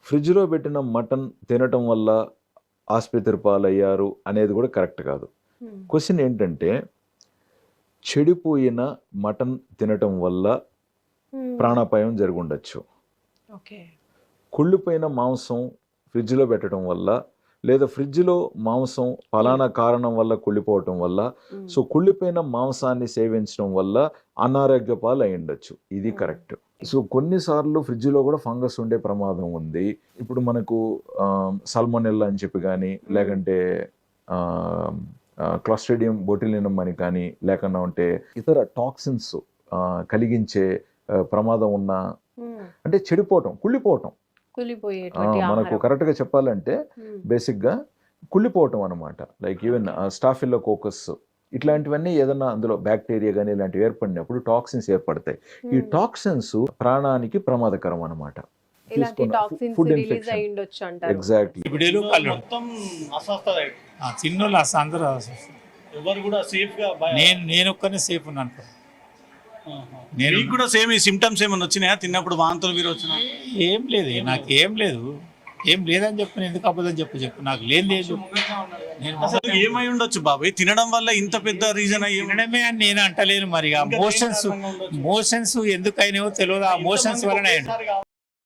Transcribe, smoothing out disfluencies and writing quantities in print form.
ఫ్రిడ్జ్‌లో పెట్టిన మటన్ తినటం వల్ల ఆస్పత్రి పాలయ్యారు అనేది కూడా కరెక్ట్ కాదు. హ్మ్. క్వెషన్ ఏంటంటే, చెడిపోయిన మటన్ తినటం వల్ల హ్మ్. ప్రాణాపాయం జరుగుండొచ్చు. ఓకే. కుళ్ళిపోయిన మాంసం ఫ్రిడ్జ్‌లో పెట్టడం వల్ల, లేదా ఫ్రిడ్జ్‌లో మాంసం పలానా కారణం వల్ల కుళ్ళిపోవటం వల్ల, హ్మ్. సో కుళ్ళిపోయిన మాంసాన్ని సేవించడం వల్ల అనారోగ్య పాలు అయ్యుండొచ్చు. ఇది కరెక్ట్. సో కొన్నిసార్లు ఫ్రిడ్జ్‌లో కూడా ఫంగస్ ఉండే ప్రమాదం ఉంది. ఇప్పుడు మనకు సాల్మొనెల్లా అని చెప్పి గానీ, లేకంటే క్లాస్ట్రిడియం బొటులినం అని కానీ, లేకుండా ఉంటే ఇతర టాక్సిన్స్ కలిగించే ప్రమాదం ఉన్న, హ్మ్. అంటే చెడిపోవటం, కుళ్ళిపోవటం. కుళ్ళిపోయేటువంటి మనకు ఆహారం. కరెక్ట్‌గా చెప్పాలంటే హ్మ్. బేసిక్‌గా కుళ్ళిపోవటం అనమాట. లైక్ ఈవెన్ స్టాఫిలోకోకస్ ఇట్లాంటివన్నీ ఏదన్నా అందులో బ్యాక్టీరియా గానీ ఇలాంటివి ఏర్పడినప్పుడు టాక్సిన్స్ ఏర్పడతాయి. ఈ హ్మ్. టాక్సిన్స్ ప్రాణానికి ప్రమాదకరం అనమాట. ఇలాంటి టాక్సిన్స్ ఫుడ్ రిలీజ్ ఇన్ఫెక్షన్. అయ్యుండొచ్చు అంటారు. ఎగ్జాక్ట్‌లీ. ఇప్పుడేదో కళ్ళు మొత్తం అస్వస్థత చిన్నోళ్ళు అసలు అందరూ ఎవరు కూడా సేఫ్ గా నేను ఒక్కనే సేఫ్ ఉన్నాను అనుకో. నేను మీకు కూడా సేమ్ ఈ సిమ్టమ్స్ ఏమైనా వచ్చినాయా తిన్నప్పుడు వాంతులు మీరు వచ్చినా ఏం లేదు నాకేం లేదు, ఏం లేదని చెప్పు, ఎందుకు అబద్ధం చెప్పు నాకు లేదు నేను అసలు ఏమై ఉండొచ్చు బాబాయ్ తినడం వల్ల ఇంత పెద్ద రీజన్ అయ్యి తినడమే అని నేను అంటలేను. మరి ఇంకా మోషన్స్ దేని కారణంగా ఉండొచ్చు? మోషన్స్ ఎందుకు అయినాయో తెలియదు. ఆ మోషన్స్ వలన